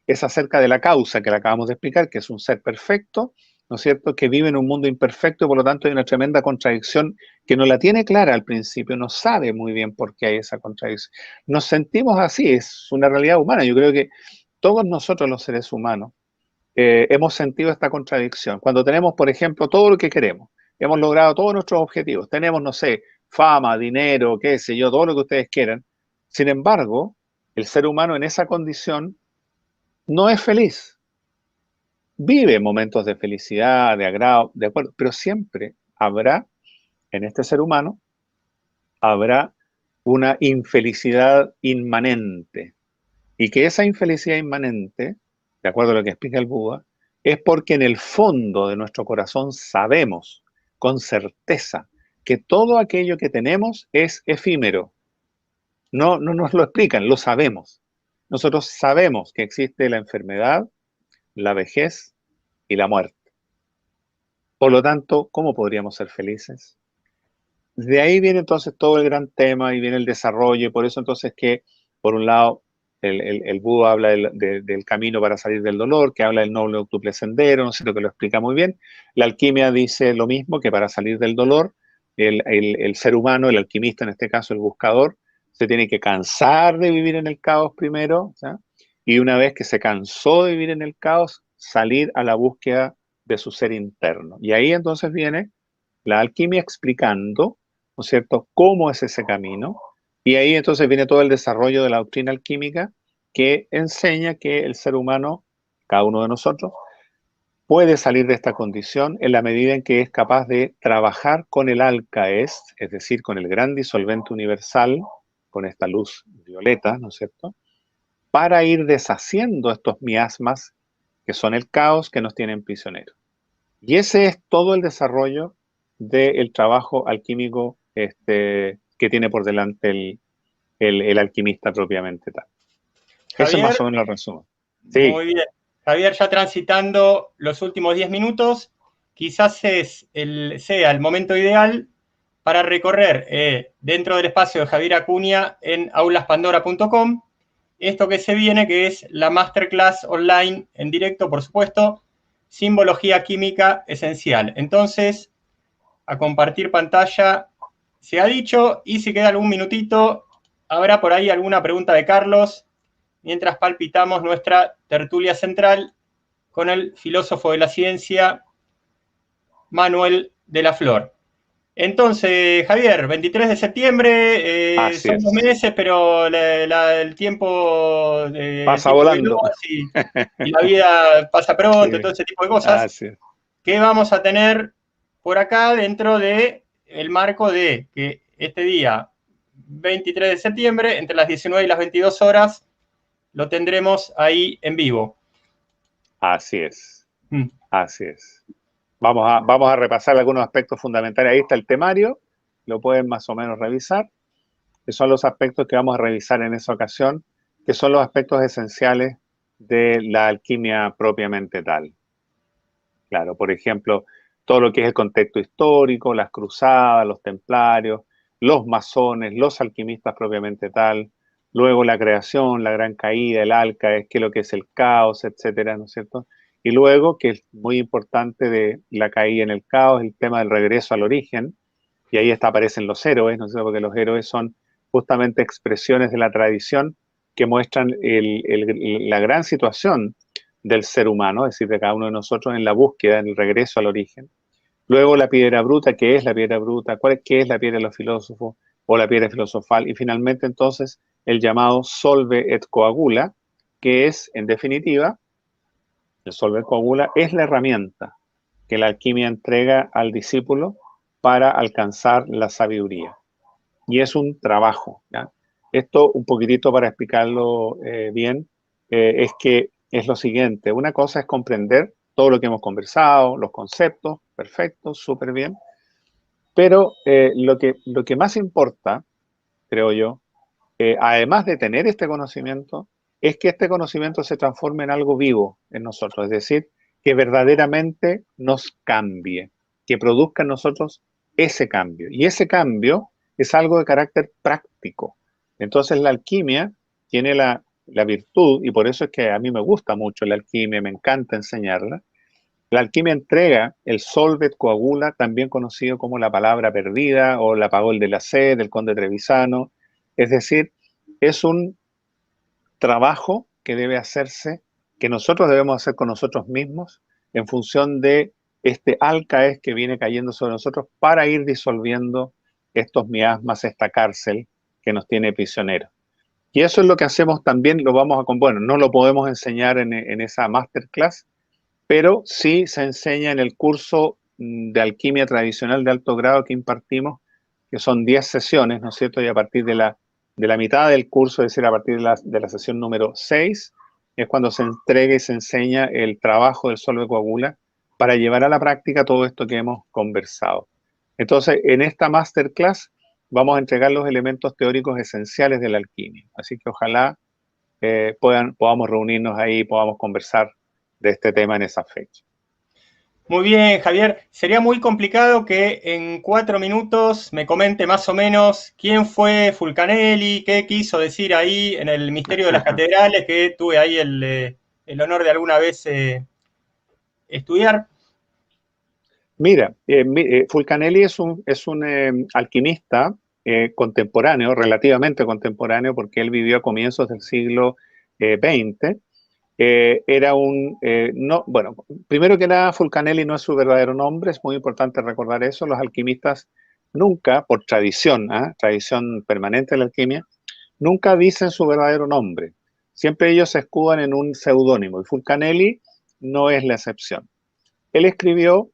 es acerca de la causa que le acabamos de explicar, que es un ser perfecto, ¿no es cierto?, que vive en un mundo imperfecto y por lo tanto hay una tremenda contradicción que no la tiene clara al principio, no sabe muy bien por qué hay esa contradicción. Nos sentimos así, es una realidad humana. Yo creo que todos nosotros los seres humanos hemos sentido esta contradicción. Cuando tenemos, por ejemplo, todo lo que queremos, hemos logrado todos nuestros objetivos, tenemos, no sé, fama, dinero, qué sé yo, todo lo que ustedes quieran. Sin embargo, el ser humano en esa condición no es feliz. Vive momentos de felicidad, de agrado, de acuerdo, pero siempre habrá, en este ser humano, habrá una infelicidad inmanente. Y que esa infelicidad inmanente, de acuerdo a lo que explica el Buda, es porque en el fondo de nuestro corazón sabemos con certeza que todo aquello que tenemos es efímero. No nos lo explican, lo sabemos. Nosotros sabemos que existe la enfermedad, la vejez y la muerte. Por lo tanto, ¿cómo podríamos ser felices? De ahí viene entonces todo el gran tema y viene el desarrollo, y por eso entonces que, por un lado, el Buda habla del camino para salir del dolor, que habla del noble octuple sendero, no sé, lo que lo explica muy bien. La alquimia dice lo mismo, que para salir del dolor, el ser humano, el alquimista en este caso, el buscador, se tiene que cansar de vivir en el caos primero, ¿sí?, y una vez que se cansó de vivir en el caos, salir a la búsqueda de su ser interno. Y ahí entonces viene la alquimia explicando, ¿no es cierto?, cómo es ese camino. Y ahí entonces viene todo el desarrollo de la doctrina alquímica que enseña que el ser humano, cada uno de nosotros, puede salir de esta condición en la medida en que es capaz de trabajar con el alcaest, es decir, con el gran disolvente universal, con esta luz violeta, ¿no es cierto?, para ir deshaciendo estos miasmas que son el caos que nos tienen prisioneros. Y ese es todo el desarrollo del trabajo alquímico que tiene por delante el alquimista propiamente tal. Ese es Javier, más o menos el resumen. Sí, muy bien. Javier, ya transitando los últimos 10 minutos, quizás sea el momento ideal para recorrer dentro del espacio de Javier Acuña en aulaspandora.com esto que se viene, que es la masterclass online en directo, por supuesto, Simbología Química Esencial. Entonces, a compartir pantalla se ha dicho, y si queda algún minutito, habrá por ahí alguna pregunta de Carlos, mientras palpitamos nuestra tertulia central con el filósofo de la ciencia, Manuel de la Flor. Entonces, Javier, 23 de septiembre, así son 2 es. meses, pero el tiempo, Pasa volando. veloz y la vida pasa pronto, Sí, todo ese tipo de cosas, así es. que vamos a tener por acá dentro de el marco de que este día, 23 de septiembre, entre las 19 y las 22 horas, lo tendremos ahí en vivo. Así es. Mm. Así es. Vamos a repasar algunos aspectos fundamentales. Ahí está el temario, lo pueden más o menos revisar, que son los aspectos que vamos a revisar en esa ocasión, que son los aspectos esenciales de la alquimia propiamente tal. Claro, por ejemplo, todo lo que es el contexto histórico, las cruzadas, los templarios, los masones, los alquimistas propiamente tal, luego la creación, la gran caída, el alcaes, qué es lo que es el caos, etcétera, ¿no es cierto? Y luego, que es muy importante de la caída en el caos, el tema del regreso al origen, y ahí aparecen los héroes, ¿no es cierto? Porque los héroes son justamente expresiones de la tradición que muestran la gran situación del ser humano, es decir, de cada uno de nosotros en la búsqueda, en el regreso al origen. Luego la piedra bruta, ¿qué es la piedra bruta? ¿Qué es la piedra de los filósofos o la piedra filosofal? Y finalmente entonces el llamado solve et coagula, que es en definitiva, el solve et coagula es la herramienta que la alquimia entrega al discípulo para alcanzar la sabiduría. Y es un trabajo, ¿ya? Esto un poquitito para explicarlo bien, es que es lo siguiente, una cosa es comprender todo lo que hemos conversado, los conceptos, perfecto, súper bien, pero lo que más importa, creo yo, además de tener este conocimiento, es que este conocimiento se transforme en algo vivo en nosotros, es decir, que verdaderamente nos cambie, que produzca en nosotros ese cambio. Y ese cambio es algo de carácter práctico. Entonces la alquimia tiene la virtud, y por eso es que a mí me gusta mucho la alquimia, me encanta enseñarla. La alquimia entrega el solvet coagula, también conocido como la palabra perdida o la apagó el de la sed, del conde Trevisano. Es decir, es un trabajo que debe hacerse, que nosotros debemos hacer con nosotros mismos en función de este alcaes que viene cayendo sobre nosotros para ir disolviendo estos miasmas, esta cárcel que nos tiene prisioneros. Y eso es lo que hacemos también, lo vamos a, bueno, no lo podemos enseñar en esa masterclass, pero sí se enseña en el curso de alquimia tradicional de alto grado que impartimos, que son 10 sesiones, ¿no es cierto? Y a partir de la mitad del curso, es decir, a partir de la sesión número 6, es cuando se entrega y se enseña el trabajo del solve coagula para llevar a la práctica todo esto que hemos conversado. Entonces, en esta masterclass vamos a entregar los elementos teóricos esenciales de la alquimia. Así que ojalá podamos reunirnos ahí, podamos conversar de este tema en esa fecha. Muy bien, Javier. Sería muy complicado que en 4 minutos me comente más o menos quién fue Fulcanelli, qué quiso decir ahí en el Misterio de las Catedrales, que tuve ahí el honor de alguna vez estudiar. Mira, Fulcanelli es un alquimista contemporáneo, relativamente contemporáneo, porque él vivió a comienzos del siglo XX. Era no, bueno, primero que nada, Fulcanelli no es su verdadero nombre, es muy importante recordar eso. Los alquimistas nunca, por tradición, tradición permanente de la alquimia, nunca dicen su verdadero nombre. Siempre ellos se escudan en un seudónimo y Fulcanelli no es la excepción. Él escribió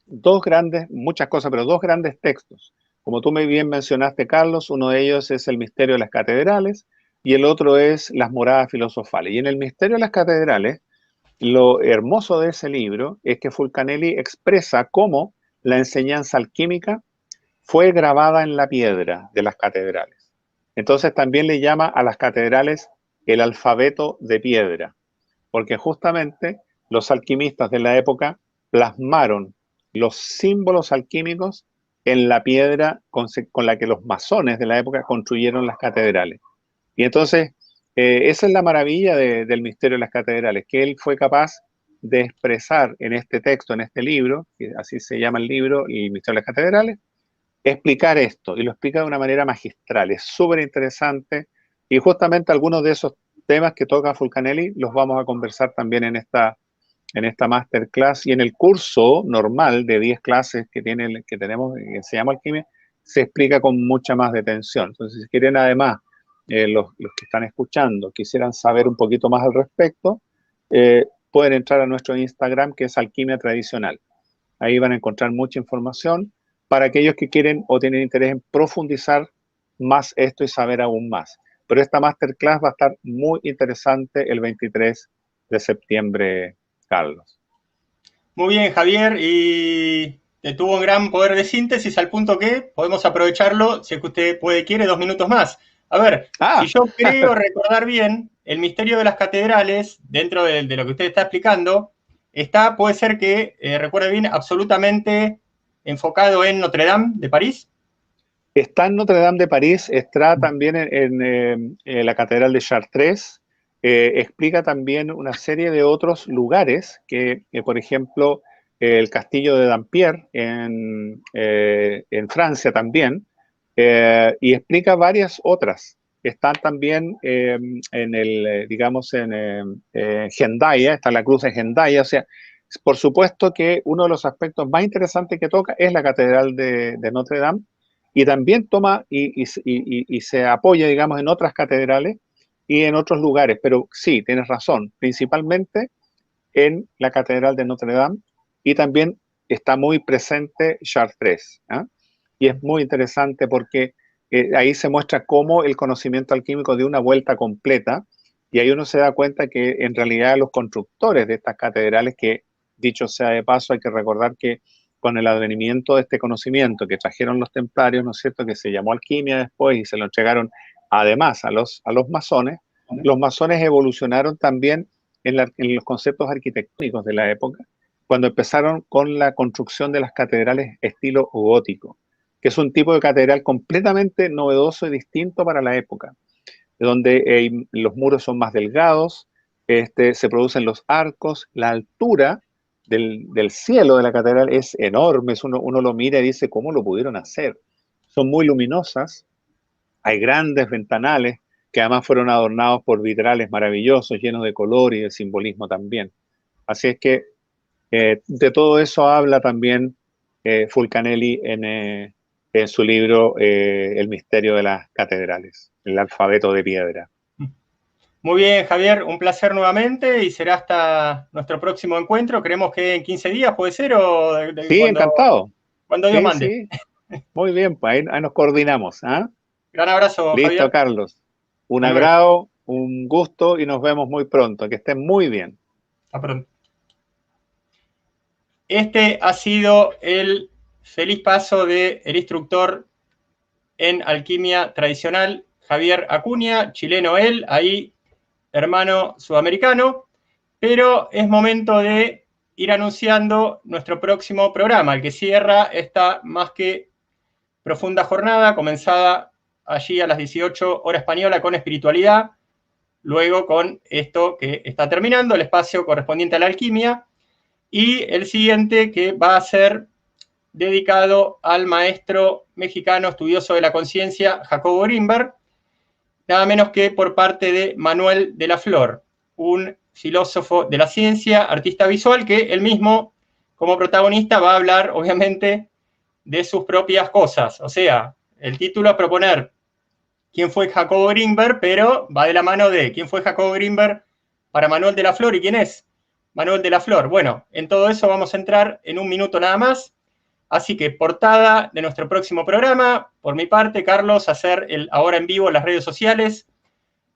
dos grandes, muchas cosas, pero dos grandes textos. Como tú muy bien mencionaste, Carlos, uno de ellos es el Misterio de las Catedrales y el otro es Las Moradas Filosofales. Y en el Misterio de las Catedrales, lo hermoso de ese libro es que Fulcanelli expresa cómo la enseñanza alquímica fue grabada en la piedra de las catedrales. Entonces también le llama a las catedrales el alfabeto de piedra, porque justamente los alquimistas de la época plasmaron los símbolos alquímicos en la piedra con la que los masones de la época construyeron las catedrales. Y entonces, esa es la maravilla del misterio de las catedrales, que él fue capaz de expresar en este texto, en este libro, que así se llama el libro, El misterio de las catedrales, explicar esto, y lo explica de una manera magistral. Es súper interesante, y justamente algunos de esos temas que toca Fulcanelli los vamos a conversar también en esta masterclass, y en el curso normal de 10 clases que tenemos, que se llama Alquimia, se explica con mucha más detención. Entonces, si quieren además, los que están escuchando, quisieran saber un poquito más al respecto, pueden entrar a nuestro Instagram, que es Alquimia Tradicional. Ahí van a encontrar mucha información para aquellos que quieren o tienen interés en profundizar más esto y saber aún más. Pero esta masterclass va a estar muy interesante el 23 de septiembre, Carlos. Muy bien, Javier, y tuvo un gran poder de síntesis al punto que podemos aprovecharlo, si es que usted quiere, 2 minutos más. A ver, si yo creo recordar bien, el misterio de las catedrales, dentro de lo que usted está explicando, puede ser que, recuerde bien, absolutamente enfocado en Notre Dame de París. Está en Notre Dame de París, está también en la Catedral de Chartres. Explica también una serie de otros lugares, que por ejemplo, el castillo de Dampierre en Francia también, y explica varias otras. Están también digamos, en Hendaya, está la cruz de Hendaya. O sea, por supuesto que uno de los aspectos más interesantes que toca es la Catedral de Notre Dame, y también toma y se apoya, digamos, en otras catedrales y en otros lugares. Pero sí, tienes razón, principalmente en la Catedral de Notre Dame, y también está muy presente Chartres, ¿eh? Y es muy interesante porque ahí se muestra cómo el conocimiento alquímico dio una vuelta completa, y ahí uno se da cuenta que en realidad los constructores de estas catedrales, que dicho sea de paso, hay que recordar que con el advenimiento de este conocimiento que trajeron los templarios, ¿no es cierto?, que se llamó alquimia después y se lo entregaron además a los masones evolucionaron también en los conceptos arquitectónicos de la época, cuando empezaron con la construcción de las catedrales estilo gótico, que es un tipo de catedral completamente novedoso y distinto para la época, donde los muros son más delgados, se producen los arcos, la altura del cielo de la catedral es enorme, uno lo mira y dice, ¿cómo lo pudieron hacer? Son muy luminosas, hay grandes ventanales que además fueron adornados por vitrales maravillosos, llenos de color y de simbolismo también. Así es que de todo eso habla también Fulcanelli en su libro El misterio de las catedrales, el alfabeto de piedra. Muy bien, Javier, un placer nuevamente, y será hasta nuestro próximo encuentro. Creemos que en 15 días puede ser, o Sí, encantado. Cuando Dios mande. Sí. Muy bien, pues ahí nos coordinamos. ¿Eh? Gran abrazo, Listo, Javier. Carlos. Un agrado, un gusto, y nos vemos muy pronto. Que estén muy bien. Hasta pronto. Este ha sido el feliz paso del instructor en alquimia tradicional, Javier Acuña, chileno él, ahí hermano sudamericano, pero es momento de ir anunciando nuestro próximo programa, el que cierra esta más que profunda jornada, comenzada allí a las 18 horas española con espiritualidad, luego con esto que está terminando, el espacio correspondiente a la alquimia, y el siguiente, que va a ser dedicado al maestro mexicano estudioso de la conciencia, Jacobo Grinberg, nada menos que por parte de Manuel de la Flor, un filósofo de la ciencia, artista visual, que él mismo, como protagonista, va a hablar, obviamente, de sus propias cosas. O sea, el título es proponer quién fue Jacobo Grinberg, pero va de la mano de quién fue Jacobo Grinberg para Manuel de la Flor y quién es Manuel de la Flor. Bueno, en todo eso vamos a entrar en un minuto nada más. Así que portada de nuestro próximo programa, por mi parte, Carlos, hacer el ahora en vivo en las redes sociales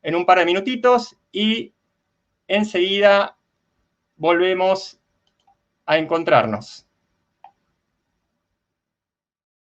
en un par de minutitos, y enseguida volvemos a encontrarnos.